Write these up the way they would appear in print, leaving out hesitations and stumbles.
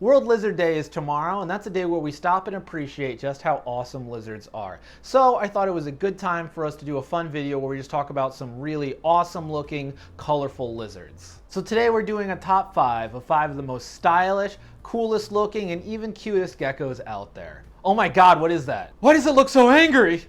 World Lizard Day is tomorrow, and that's a day where we stop and appreciate just how awesome lizards are. So I thought it was a good time for us to do a fun video where we just talk about some really awesome looking, colorful lizards. So today we're doing a top 5 of the most stylish, coolest looking, and even cutest geckos out there. Oh my god, what is that? Why does it look so angry?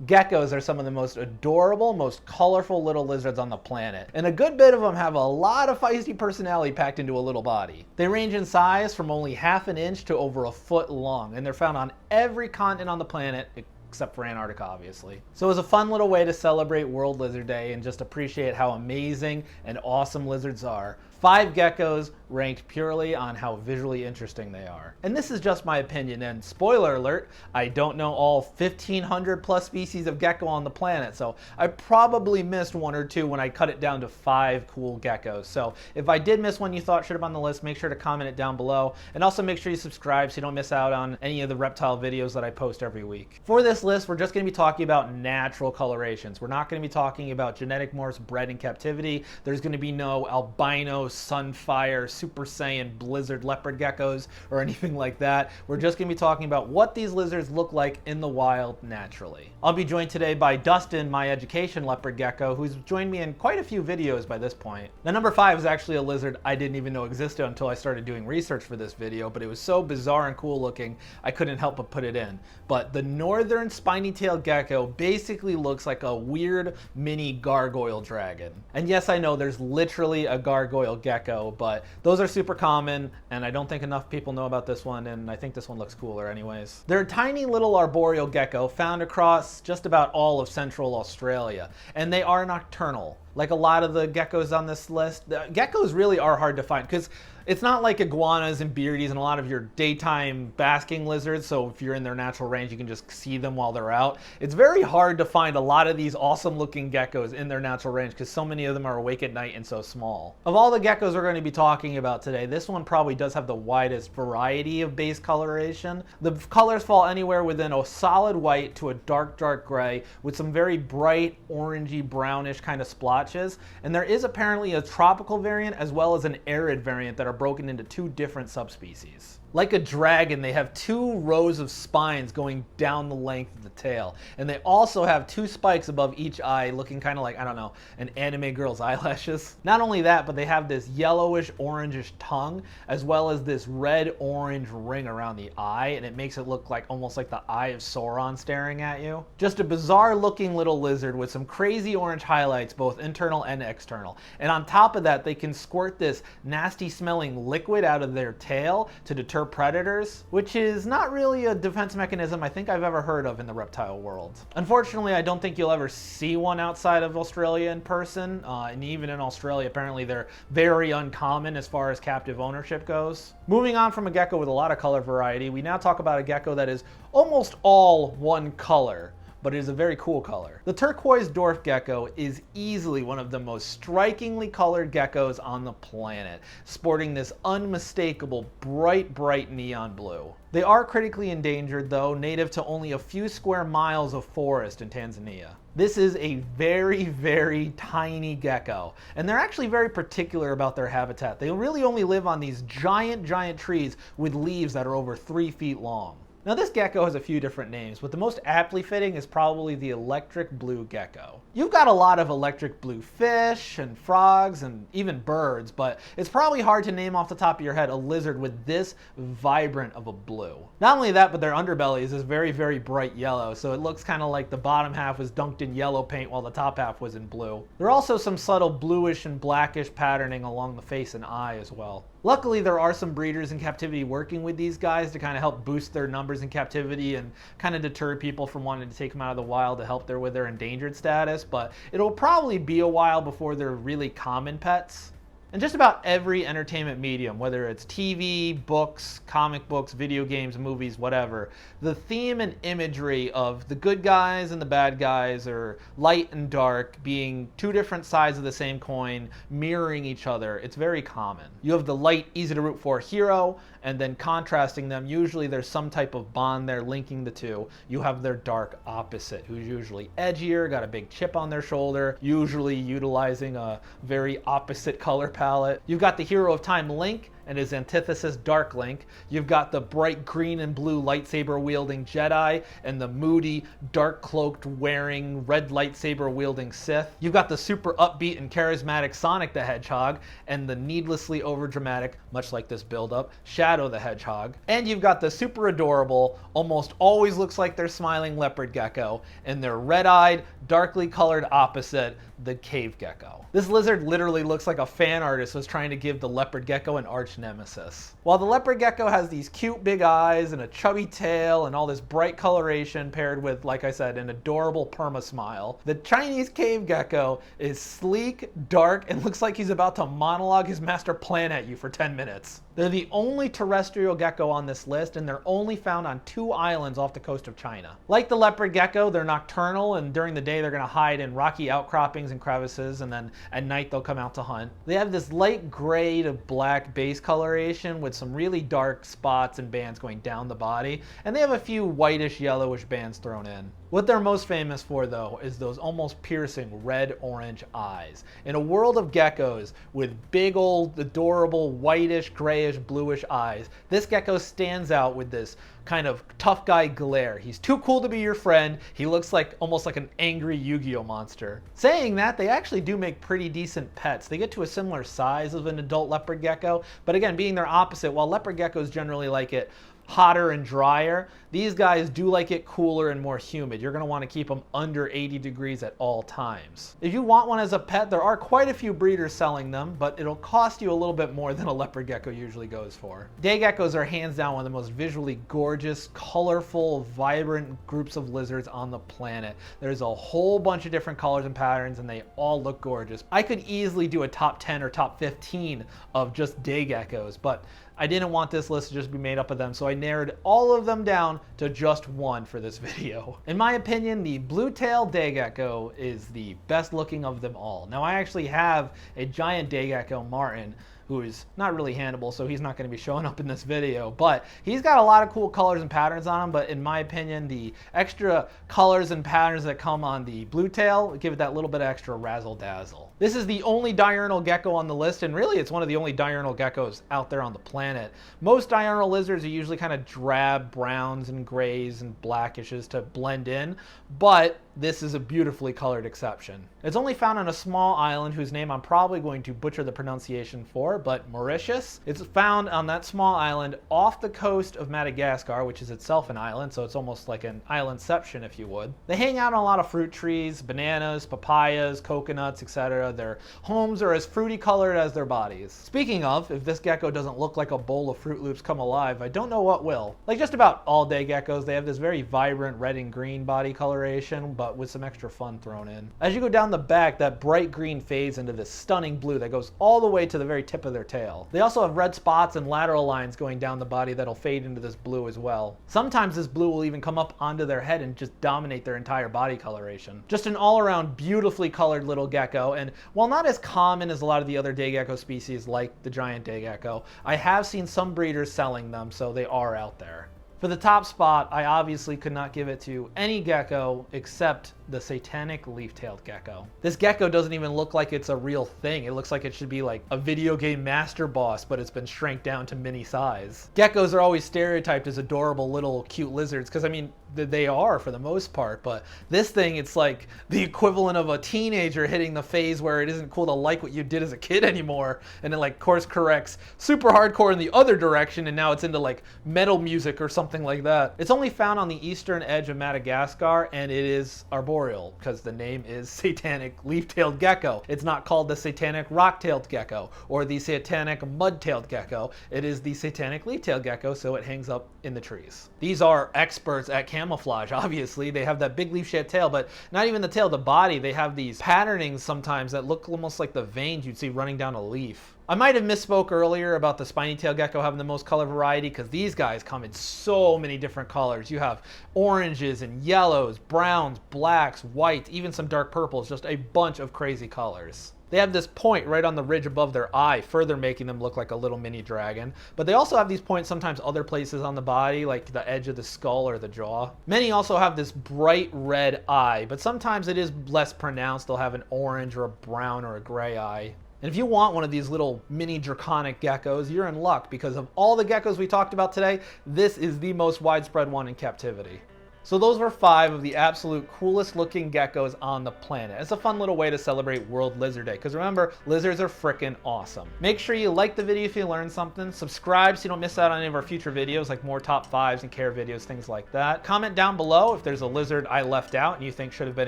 Geckos are some of the most adorable, most colorful little lizards on the planet, and a good bit of them have a lot of feisty personality packed into a little body. They range in size from only half an inch to over a foot long, and they're found on every continent on the planet, except for Antarctica, obviously. So it was a fun little way to celebrate World Lizard Day and just appreciate how amazing and awesome lizards are. 5 geckos ranked purely on how visually interesting they are. And this is just my opinion, and spoiler alert, I don't know all 1,500 plus species of gecko on the planet, so I probably missed 1 or 2 when I cut it down to 5 cool geckos. So if I did miss one you thought should have been on the list, make sure to comment it down below, and also make sure you subscribe so you don't miss out on any of the reptile videos that I post every week. For this list, we're just going to be talking about natural colorations. We're not going to be talking about genetic morphs bred in captivity. There's going to be no albino, sunfire, super saiyan, blizzard leopard geckos or anything like that. We're just going to be talking about what these lizards look like in the wild naturally. I'll be joined today by Dustin, my education leopard gecko, who's joined me in quite a few videos by this point. Now, number 5 is actually a lizard I didn't even know existed until I started doing research for this video, but it was so bizarre and cool looking I couldn't help but put it in. But the northern spiny-tailed gecko basically looks like a weird mini gargoyle dragon. And yes, I know there's literally a gargoyle gecko, but those are super common, and I don't think enough people know about this one, and I think this one looks cooler anyways. They're a tiny little arboreal gecko found across just about all of central Australia, and they are nocturnal. Like a lot of the geckos on this list, geckos really are hard to find because it's not like iguanas and beardies and a lot of your daytime basking lizards, so if you're in their natural range you can just see them while they're out. It's very hard to find a lot of these awesome looking geckos in their natural range because so many of them are awake at night and so small. Of all the geckos we're going to be talking about today, this one probably does have the widest variety of base coloration. The colors fall anywhere within a solid white to a dark gray with some very bright orangey brownish kind of splotches, and there is apparently a tropical variant as well as an arid variant that are broken into 2 different subspecies. Like a dragon, they have 2 rows of spines going down the length of the tail, and they also have 2 spikes above each eye looking kind of like, I don't know, an anime girl's eyelashes. Not only that, but they have this yellowish orangish tongue as well as this red-orange ring around the eye, and it makes it look like almost like the eye of Sauron staring at you. Just a bizarre looking little lizard with some crazy orange highlights, both internal and external. And on top of that, they can squirt this nasty smelling liquid out of their tail to deter predators, which is not really a defense mechanism I think I've ever heard of in the reptile world. Unfortunately, I don't think you'll ever see one outside of Australia in person, and even in Australia apparently they're very uncommon as far as captive ownership goes. Moving on from a gecko with a lot of color variety, we now talk about a gecko that is almost all one color, but it is a very cool color. The turquoise dwarf gecko is easily one of the most strikingly colored geckos on the planet, sporting this unmistakable bright neon blue. They are critically endangered though, native to only a few square miles of forest in Tanzania. This is a very tiny gecko, and they're actually very particular about their habitat. They really only live on these giant trees with leaves that are over 3 feet long. Now this gecko has a few different names, but the most aptly fitting is probably the electric blue gecko. You've got a lot of electric blue fish and frogs and even birds, but it's probably hard to name off the top of your head a lizard with this vibrant of a blue. Not only that, but their underbellies is very bright yellow, so it looks kind of like the bottom half was dunked in yellow paint while the top half was in blue. There are also some subtle bluish and blackish patterning along the face and eye as well. Luckily, there are some breeders in captivity working with these guys to kind of help boost their numbers in captivity and kind of deter people from wanting to take them out of the wild to help with their endangered status, but it'll probably be a while before they're really common pets. In just about every entertainment medium, whether it's TV, books, comic books, video games, movies, whatever, the theme and imagery of the good guys and the bad guys, or light and dark, being two different sides of the same coin, mirroring each other, it's very common. You have the light, easy to root for hero, and then contrasting them, usually there's some type of bond there linking the two. You have their dark opposite, who's usually edgier, got a big chip on their shoulder, usually utilizing a very opposite color palette. You've got the hero of time, Link, and his antithesis, Dark Link. You've got the bright green and blue lightsaber-wielding Jedi, and the moody, dark-cloaked wearing, red lightsaber-wielding Sith. You've got the super upbeat and charismatic Sonic the Hedgehog, and the needlessly overdramatic, much like this build-up, Shadow the Hedgehog. And you've got the super adorable, almost always looks like they're smiling leopard gecko, and their red-eyed, darkly colored opposite, the cave gecko. This lizard literally looks like a fan artist was trying to give the leopard gecko an arch nemesis. While the leopard gecko has these cute big eyes and a chubby tail and all this bright coloration paired with, like I said, an adorable perma smile, the Chinese cave gecko is sleek, dark, and looks like he's about to monologue his master plan at you for 10 minutes. They're the only terrestrial gecko on this list, and they're only found on 2 islands off the coast of China. Like the leopard gecko, they're nocturnal, and during the day they're going to hide in rocky outcroppings and crevices, and then at night they'll come out to hunt. They have this light gray to black base coloration with some really dark spots and bands going down the body, and they have a few whitish yellowish bands thrown in. What they're most famous for, though, is those almost piercing red-orange eyes. In a world of geckos with big old adorable whitish, grayish, bluish eyes, this gecko stands out with this kind of tough guy glare. He's too cool to be your friend. He looks like almost like an angry Yu-Gi-Oh monster. Saying that, they actually do make pretty decent pets. They get to a similar size of an adult leopard gecko, but again, being their opposite, while leopard geckos generally like it hotter and drier, these guys do like it cooler and more humid. You're going to want to keep them under 80 degrees at all times. If you want one as a pet, there are quite a few breeders selling them, but it'll cost you a little bit more than a leopard gecko usually goes for. Day geckos are hands down one of the most visually gorgeous, colorful, vibrant groups of lizards on the planet. There's a whole bunch of different colors and patterns, and they all look gorgeous. I could easily do a top 10 or top 15 of just day geckos, but I didn't want this list to just be made up of them, so I narrowed all of them down to just one for this video. In my opinion, the blue-tailed day gecko is the best looking of them all. Now, I actually have a giant day gecko, Martin, who is not really handable, so he's not going to be showing up in this video, but he's got a lot of cool colors and patterns on him. But in my opinion, the extra colors and patterns that come on the blue tail give it that little bit of extra razzle dazzle. This is the only diurnal gecko on the list, and really it's one of the only diurnal geckos out there on the planet. Most diurnal lizards are usually kind of drab browns and grays and blackishes to blend in, but this is a beautifully colored exception. It's only found on a small island whose name I'm probably going to butcher the pronunciation for, but Mauritius. It's found on that small island off the coast of Madagascar, which is itself an island, so it's almost like an islandception, if you would. They hang out on a lot of fruit trees, bananas, papayas, coconuts, etc. Their homes are as fruity colored as their bodies. Speaking of, if this gecko doesn't look like a bowl of Fruit Loops come alive, I don't know what will. Like just about all day geckos, they have this very vibrant red and green body coloration, but with some extra fun thrown in. As you go down the back, that bright green fades into this stunning blue that goes all the way to the very tip of their tail. They also have red spots and lateral lines going down the body that'll fade into this blue as well. Sometimes this blue will even come up onto their head and just dominate their entire body coloration. Just an all-around beautifully colored little gecko, and while not as common as a lot of the other day gecko species like the giant day gecko, I have seen some breeders selling them, so they are out there. For the top spot, I obviously could not give it to any gecko except the Satanic leaf-tailed gecko. This gecko doesn't even look like it's a real thing. It looks like it should be like a video game master boss, but it's been shrank down to mini size. Geckos are always stereotyped as adorable little cute lizards, because I mean, they are for the most part, but this thing, it's like the equivalent of a teenager hitting the phase where it isn't cool to like what you did as a kid anymore, and it like course corrects super hardcore in the other direction, and now it's into like metal music or something like that. It's only found on the eastern edge of Madagascar, and it is arboreal because the name is Satanic leaf-tailed gecko. It's not called the Satanic rock-tailed gecko or the Satanic mud-tailed gecko. It is the Satanic leaf-tailed gecko, so it hangs up in the trees. These are experts at camouflage, obviously. They have that big leaf-shaped tail, but not even the tail, the body. They have these patternings sometimes that look almost like the veins you'd see running down a leaf. I might have misspoke earlier about the spiny-tailed gecko having the most color variety, because these guys come in so many different colors. You have oranges and yellows, browns, blacks, whites, even some dark purples, just a bunch of crazy colors. They have this point right on the ridge above their eye, further making them look like a little mini dragon. But they also have these points sometimes other places on the body, like the edge of the skull or the jaw. Many also have this bright red eye, but sometimes it is less pronounced. They'll have an orange or a brown or a gray eye. And if you want one of these little mini draconic geckos, you're in luck, because of all the geckos we talked about today, this is the most widespread one in captivity. So those were 5 of the absolute coolest looking geckos on the planet. It's a fun little way to celebrate World Lizard Day, because remember, lizards are freaking awesome. Make sure you like the video if you learned something, subscribe so you don't miss out on any of our future videos, like more top 5s and care videos, things like that. Comment down below if there's a lizard I left out and you think should have been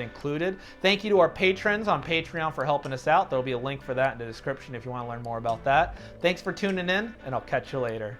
included. Thank you to our patrons on Patreon for helping us out. There'll be a link for that in the description if you want to learn more about that. Thanks for tuning in, and I'll catch you later.